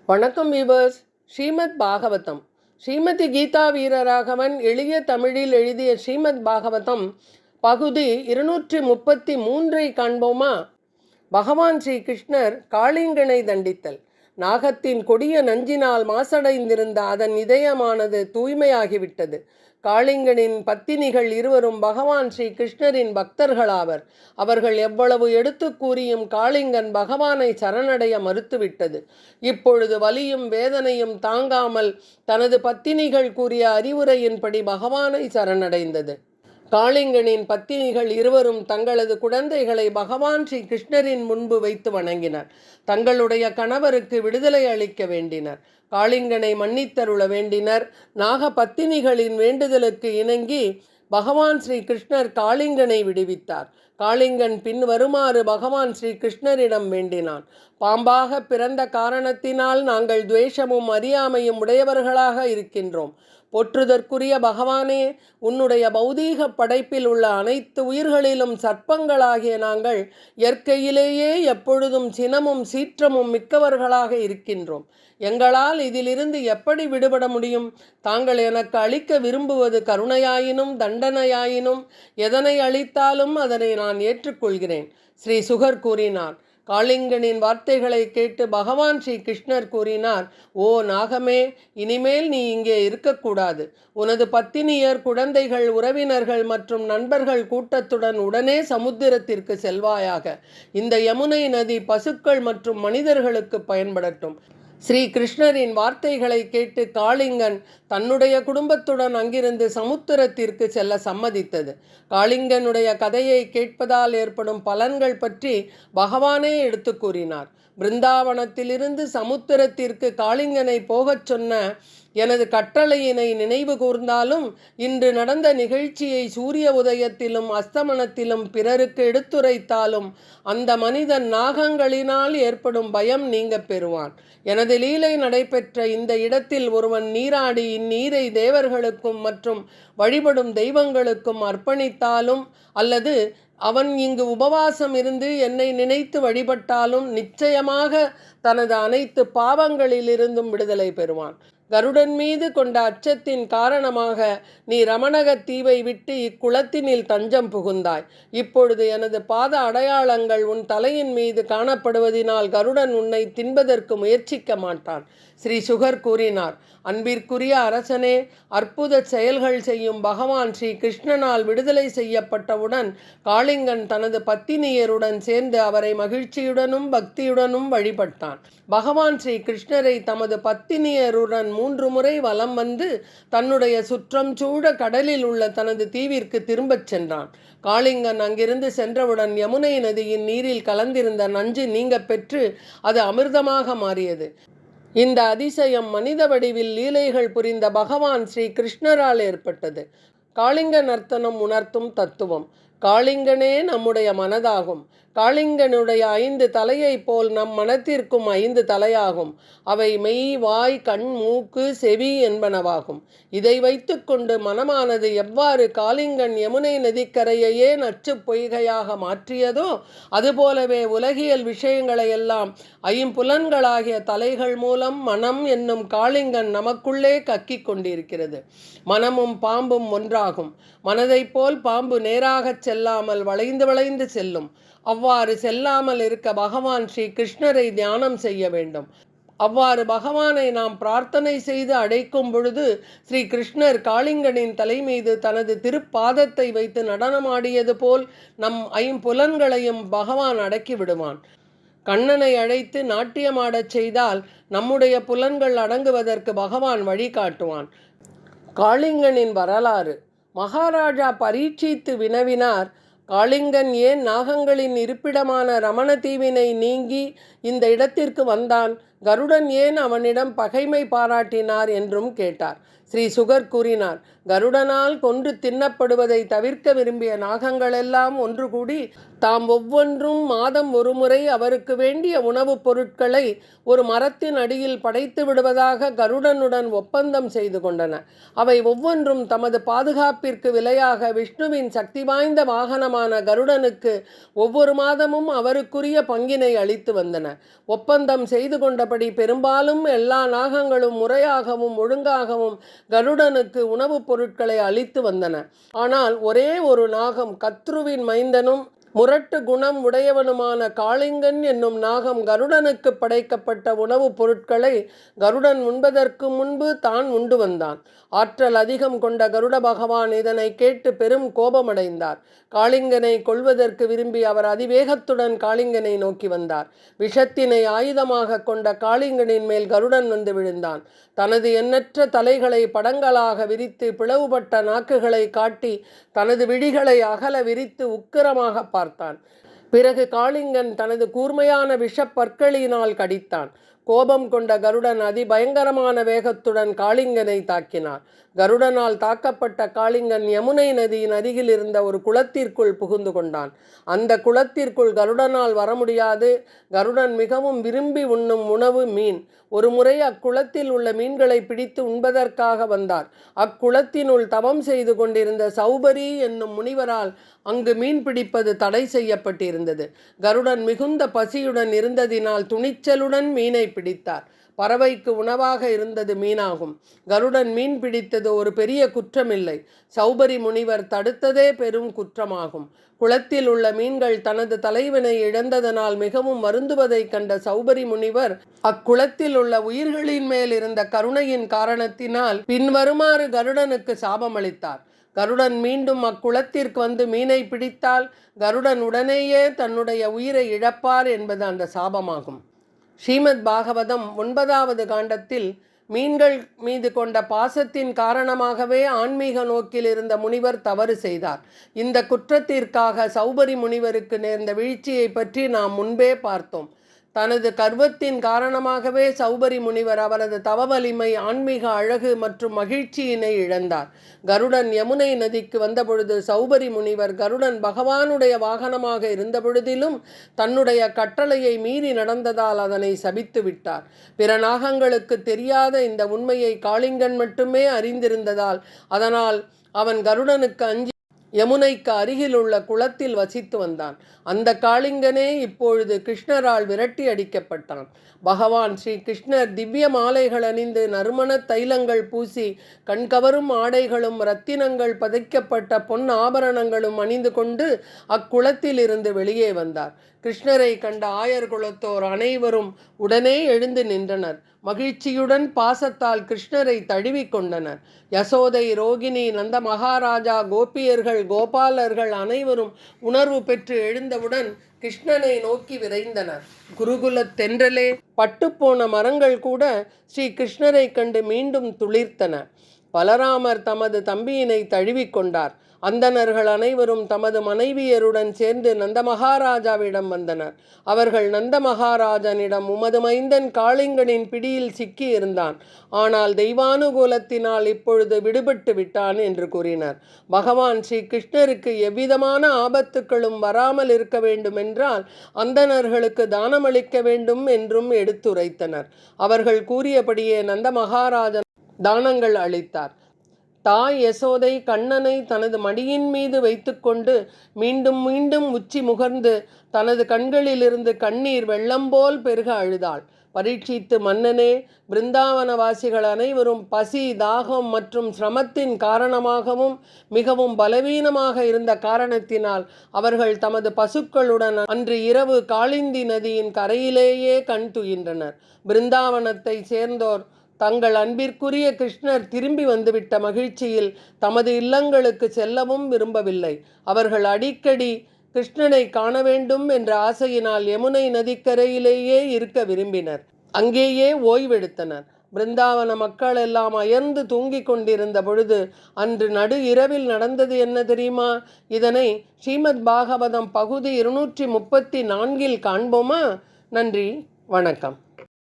வணக்கம் வீவர்ஸ். ஸ்ரீமத் பாகவதம். ஸ்ரீமதி கீதா வீரராகவன் எளிய தமிழில் எழுதிய ஸ்ரீமத் பாகவதம் பகுதி 233 காண்போமா? பகவான் ஸ்ரீ கிருஷ்ணர் காளிங்கனை தண்டித்தல். நாகத்தின் கொடிய நஞ்சினால் மாசடைந்திருந்த அதன் இதயமானது தூய்மையாகிவிட்டது. காளிங்கனின் பத்தினிகள் இருவரும் பகவான் ஸ்ரீ கிருஷ்ணரின் பக்தர்களாவர். அவர்கள் எவ்வளவு எடுத்து கூறியும் காளிங்கன் பகவானை சரணடைய மறுத்துவிட்டது. இப்பொழுது வலியும் வேதனையும் தாங்காமல் தனது பத்தினிகள் கூறிய அறிவுரையின்படி பகவானை சரணடைந்தது. காளிங்கனின் பத்தினிகள் இருவரும் தங்களது குழந்தைகளை பகவான் ஸ்ரீ கிருஷ்ணரின் முன்பு வைத்து வணங்கினர். தங்களுடைய கணவருக்கு விடுதலை அளிக்க வேண்டினர். காளிங்கனை மன்னித்தருள வேண்டினர். நாக பத்தினிகளின் வேண்டுதலுக்கு இணங்கி பகவான் ஸ்ரீ கிருஷ்ணர் காளிங்கனை விடுவித்தார். காளிங்கன் பின் வருமாறு பகவான் ஸ்ரீ கிருஷ்ணரிடம் வேண்டினான். பாம்பாக பிறந்த காரணத்தினால் நாங்கள் துவேஷமும் அறியாமையும் உடையவர்களாக இருக்கின்றோம். போற்றுதற்குரிய பகவானே, உன்னுடைய பௌதீக படைப்பில் உள்ள அனைத்து உயிர்களிலும் சர்ப்பங்களாகிய நாங்கள் இயற்கையிலேயே எப்பொழுதும் சினமும் சீற்றமும் மிக்கவர்களாக இருக்கின்றோம். எங்களால் இதிலிருந்து எப்படி விடுபட முடியும்? தாங்கள் எனக்கு அளிக்க விரும்புவது கருணையாயினும் தண்டனையாயினும் எதனை அளித்தாலும் அதனை நான் ஏற்றுக்கொள்கிறேன். ஸ்ரீ சுகர் கூறினார். காளிங்கனின் வார்த்தைகளை கேட்டு பகவான் ஸ்ரீ கிருஷ்ணர் கூறினார், ஓ நாகமே, இனிமேல் நீ இங்கே இருக்கக்கூடாது. உனது பத்தினியர், குழந்தைகள், உறவினர்கள் மற்றும் நண்பர்கள் கூட்டத்துடன் உடனே சமுத்திரத்திற்கு செல்வாயாக. இந்த யமுனை நதி பசுக்கள் மற்றும் மனிதர்களுக்கு பயன்படட்டும். ஸ்ரீ கிருஷ்ணரின் வார்த்தைகளை கேட்டு காளிங்கன் தன்னுடைய குடும்பத்துடன் அங்கிருந்து சமுத்திரத்திற்கு செல்ல சம்மதித்தது. காளிங்கனுடைய கதையை கேட்பதால் ஏற்படும் பலன்கள் பற்றி பகவானே எடுத்து கூறினார். பிருந்தாவனத்திலிருந்து சமுத்திரத்திற்கு காளிங்கனை போகச் சொன்ன எனது கட்டளையினை நினைவு கூர்ந்தாலும் இன்று நடந்த நிகழ்ச்சியை சூரிய உதயத்திலும் அஸ்தமனத்திலும் பிறருக்கு எடுத்துரைத்தாலும் அந்த மனிதன் நாகங்களினால் ஏற்படும் பயம் நீங்க பெறுவான். எனது லீலை நடைபெற்ற இந்த இடத்தில் ஒருவன் நீராடி இந்நீரை தேவர்களுக்கும் மற்றும் வழிபடும் தெய்வங்களுக்கும் அர்ப்பணித்தாலும் அல்லது அவன் இங்கு உபவாசம் இருந்து என்னை நினைத்து வழிபட்டாலும் நிச்சயமாக தனது அனைத்து பாவங்களிலிருந்தும் விடுதலை பெறுவான். கருடன் மீது கொண்ட அச்சத்தின் காரணமாக நீ ரமணகத் தீவை விட்டு இக்குளத்தினில் தஞ்சம் புகுந்தாய். இப்பொழுது எனது பாத அடையாளங்கள் உன் தலையின் மீது காணப்படுவதினால் கருடன் உன்னை தின்பதற்கு முயற்சிக்க மாட்டான். ஸ்ரீ சுகர் கூறினார். அன்பிற்குரிய அரசனே, அற்புத செயல்கள் செய்யும் பகவான் ஸ்ரீ கிருஷ்ணனால் விடுதலை செய்யப்பட்டவுடன் காளிங்கன் தனது பத்தினியருடன் சேர்ந்து அவரை மகிழ்ச்சியுடனும் பக்தியுடனும் வழிபட்டான். பகவான் ஸ்ரீ கிருஷ்ணரை தமது பத்தினியருடன் 3 முறை வலம் வந்து தன்னுடைய சுற்றம் சூழ கடலில் உள்ள தனது தீவிற்கு திரும்பச் சென்றான். காளிங்கன் அங்கிருந்து சென்றவுடன் யமுனை நதியின் நீரில் கலந்திருந்த நஞ்சு நீங்க பெற்று அது அமிர்தமாக மாறியது. இந்த அதிசயம் மனித வடிவில் லீலைகள் புரிந்த பகவான் ஸ்ரீ கிருஷ்ணரால் ஏற்பட்டது. காளிங்க நர்த்தனம் உணர்த்தும் தத்துவம். காளிங்கனே நம்முடைய மனதாகும். காளிங்கனுடைய 5 தலையை போல் நம் மனத்திற்கும் 5 தலையாகும். அவை மெய், வாய், கண், மூக்கு, செவி என்பனவாகும். இதை வைத்து கொண்டு மனமானது எவ்வாறு காளிங்கன் யமுனை நதிக்கரையையே நச்சு பொய்கையாக மாற்றியதோ அதுபோலவே உலகியல் விஷயங்களையெல்லாம் 5 தலைகள் மூலம் மனம் என்னும் காளிங்கன் நமக்குள்ளே கக்கிக் கொண்டிருக்கிறது. மனமும் பாம்பும் ஒன்றாகும். மனதைப் போல் பாம்பு நேராகச் செல்லாமல் வளைந்து வளைந்து செல்லும். அவ்வாறு செல்லாமல் இருக்க பகவான் ஸ்ரீ கிருஷ்ணரை தியானம் செய்ய வேண்டும். அவ்வாறு பகவானை நாம் பிரார்த்தனை செய்து அழைக்கும் பொழுது ஸ்ரீ கிருஷ்ணர் காளிங்கனின் தலை மீது தனது திருப்பாதத்தை வைத்து நடனமாடியது போல் நம் 5 பகவான் அடக்கி விடுவான். கண்ணனை அழைத்து நாட்டியமாடச் செய்தால் நம்முடைய புலன்கள் அடங்குவதற்கு பகவான் வழிகாட்டுவான். காளிங்கனின் வரலாறு. மகாராஜா பரீட்சித்து வினவினார், காளிங்கன் ஏன் நாகங்களின் இருப்பிடமான ரமணதீவினை நீங்கி இந்த இடத்திற்கு வந்தான்? கருடன் ஏன் அவனிடம் பகைமை பாராட்டினார் என்றும் கேட்டார். ஸ்ரீ சுகர் கூறினார், கருடனால் கொன்று தின்னப்படுவதை தவிர்க்க விரும்பிய நாகங்களெல்லாம் ஒன்று கூடி தாம் ஒவ்வொன்றும் மாதம் ஒரு முறை அவருக்கு வேண்டிய உணவுப் பொருட்களை ஒரு மரத்தின் அடியில் படைத்து விடுவதாக கருடனுடன் ஒப்பந்தம் செய்து கொண்டன. அவை ஒவ்வொன்றும் தமது பாதுகாப்பிற்கு விலையாக விஷ்ணுவின் சக்தி வாய்ந்த வாகனமான கருடனுக்கு ஒவ்வொரு மாதமும் அவருக்குரிய பங்கினை அளித்து வந்தன. ஒப்பந்தம் செய்து கொண்ட கூறப்பட்டபடி பெரும்பாலும் எல்லா நாகங்களும் முறையாகவும் ஒழுங்காகவும் கருடனுக்கு உணவுப் பொருட்களை அளித்து வந்தன. ஆனால் ஒரே ஒரு நாகம், கத்ருவின் மைந்தனும் முரட்டு குணம் உடையவனுமான காளிங்கன் என்னும் நாகம் கருடனுக்கு படைக்கப்பட்ட உணவுப் பொருட்களை கருடன் உண்பதற்கு முன்பு தான் உண்டு வந்தான். ஆற்றல் அதிகம் கொண்ட கருட பகவான் இதனை கேட்டு பெரும் கோபமடைந்தார். காளிங்கனை கொல்வதற்கு விரும்பி அவர் அதிவேகத்துடன் காளிங்கனை நோக்கி வந்தார். விஷத்தினை ஆயுதமாக கொண்ட காளிங்கனின் மேல் கருடன் வந்து விழுந்தான். தனது எண்ணற்ற தலைகளை படங்களாக விரித்து பிளவுபட்ட நாக்குகளை காட்டி தனது விழிகளை அகல விரித்து உக்கிரமாக பார்த்தான். பிறகு காளிங்கன் தனது கூர்மையான விஷப்பற்களினால் கடித்தான். கோபம் கொண்ட கருடன் அதிபயங்கரமான வேகத்துடன் காளிங்கனை தாக்கினார். கருடனால் தாக்கப்பட்ட காளிங்கன் யமுனை நதியின் அருகில் இருந்த ஒரு குளத்திற்குள் புகுந்து கொண்டான். அந்த குளத்திற்குள் கருடனால் வர முடியாது. கருடன் மிகவும் விரும்பி உண்ணும் உணவு மீன். ஒரு முறை அக்குளத்தில் உள்ள மீன்களை பிடித்து உண்பதற்காக வந்தார். அக்குளத்தினுள் தவம் செய்து கொண்டிருந்த சௌபரி என்னும் முனிவரால் அங்கு மீன் பிடிப்பது தடை செய்யப்பட்டிருந்தது. கருடன் மிகுந்த பசியுடன் இருந்ததினால் துணிச்சலுடன் மீனை பிடித்தார். பறவைக்கு உணவாக இருந்தது மீனாகும். கருடன் மீன் பிடித்தது ஒரு பெரிய குற்றமில்லை. சௌபரி முனிவர் தடுத்ததே பெரும் குற்றமாகும். குளத்தில் உள்ள மீன்கள் தனது தலைவனை இழந்ததனால் மிகவும் வருந்துவதை கண்ட சௌபரி முனிவர் அக்குளத்தில் உள்ள உயிர்களின் மேல் இருந்த கருணையின் காரணத்தினால் பின்வருமாறு கருடனுக்கு சாபமளித்தார். கருடன் மீண்டும் அக்குளத்திற்கு வந்து மீனை பிடித்தால் கருடன் உடனேயே தன்னுடைய உயிரை இழப்பார் என்பது அந்த சாபமாகும். ஸ்ரீமத் பாகவதம் 9வது காண்டத்தில் மீன்கள் மீது கொண்ட பாசத்தின் காரணமாகவே ஆன்மீக நோக்கில் இருந்த முனிவர் தவறு செய்தார். இந்த குற்றத்திற்காக சௌபரி முனிவருக்கு நேர்ந்த வீழ்ச்சியை பற்றி நாம் முன்பே பார்த்தோம். தனது கர்வத்தின் காரணமாகவே சௌபரி முனிவர் அவரது தவ வலிமை, ஆன்மீக அழகு மற்றும் மகிழ்ச்சியினை இழந்தார். கருடன் யமுனை நதிக்கு வந்தபொழுது சௌபரி முனிவர் கருடன் பகவானுடைய வாகனமாக இருந்த பொழுதிலும் தன்னுடைய கட்டளையை மீறி நடந்ததால் அதனை சபித்து விட்டார். பிற நாகங்களுக்கு தெரியாத இந்த உண்மையை காளிங்கன் மட்டுமே அறிந்திருந்ததால் அதனால் அவன் கருடனுக்கு அஞ்சி யமுனைக்கு அருகில் உள்ள குளத்தில் வசித்து வந்தான். அந்த காளிங்கனே இப்பொழுது கிருஷ்ணரால் விரட்டி அடிக்கப்பட்டான். பகவான் ஸ்ரீ கிருஷ்ணர் திவ்ய மாலைகள் அணிந்து நறுமண தைலங்கள் பூசி கண்கவரும் ஆடைகளும் இரத்தினங்கள் பதிக்கப்பட்ட பொன் ஆபரணங்களும் அணிந்து கொண்டு அக்குளத்தில் இருந்து வெளியே வந்தார். கிருஷ்ணரை கண்ட ஆயர் குலத்தோர் அனைவரும் உடனே எழுந்து நின்றனர். மகிழ்ச்சியுடன் பாசத்தால் கிருஷ்ணரை தழுவி கொண்டனர். யசோதை, ரோகிணி, நந்த மகாராஜா, கோபியர்கள், கோபாலர்கள் அனைவரும் உணர்வு பெற்று எழுந்தவுடன் கிருஷ்ணனை நோக்கி விரைந்தனர். குருகுலத் தென்றலே, பட்டுப்போன மரங்கள் கூட ஸ்ரீ கிருஷ்ணரை கண்டு மீண்டும் துளிர்த்தன. பலராமர் தமது தம்பியினை தழுவி கொண்டார். அந்தணர்கள் அனைவரும் தமது மனைவியருடன் சேர்ந்து நந்த மகாராஜாவிடம் வந்தனர். அவர்கள் நந்த மகாராஜனிடம், உமது மைந்தன் காளிங்கனின் பிடியில் சிக்கி இருந்தான், ஆனால் தெய்வானுகூலத்தினால் இப்பொழுது விடுபட்டு விட்டான் என்று கூறினர். பகவான் ஸ்ரீ கிருஷ்ணருக்கு எவ்விதமான ஆபத்துக்களும் வராமல் இருக்க வேண்டுமென்றால் அந்தணர்களுக்கு தானமளிக்க வேண்டும் என்றும் எடுத்துரைத்தனர். அவர்கள் கூறியபடியே நந்த மகாராஜன் தானங்கள் அளித்தார். தாய் யசோதை கண்ணனை தனது மடியின் மீது வைத்துக்கொண்டு மீண்டும் மீண்டும் உச்சி முகர்ந்து தனது கண்களிலிருந்து கண்ணீர் வெள்ளம் போல் பெருக அழுதாள். பரீட்சித்து மன்னனே, பிருந்தாவனவாசிகள் அனைவரும் பசி, தாகம் மற்றும் சிரமத்தின் காரணமாகவும் மிகவும் பலவீனமாக இருந்த காரணத்தினால் அவர்கள் தமது பசுக்களுடன் அன்று இரவு காளிந்தி நதியின் கரையிலேயே கண் துயின்றனர். பிருந்தாவனத்தை சேர்ந்தோர் தங்கள் அன்பிற்குரிய கிருஷ்ணர் திரும்பி வந்துவிட்ட மகிழ்ச்சியில் தமது இல்லங்களுக்கு செல்லவும் விரும்பவில்லை. அவர்கள் அடிக்கடி கிருஷ்ணனை காண வேண்டும் என்ற ஆசையினால் யமுனை நதிக்கரையிலேயே இருக்க விரும்பினர். அங்கேயே ஓய்வெடுத்தனர். பிருந்தாவன மக்கள் எல்லாம் அயர்ந்து தூங்கிக் கொண்டிருந்த பொழுது அன்று நடு இரவில் நடந்தது என்ன தெரியுமா? இதனை ஸ்ரீமத் பாகவதம் பகுதி 234 காண்போமா? நன்றி, வணக்கம்.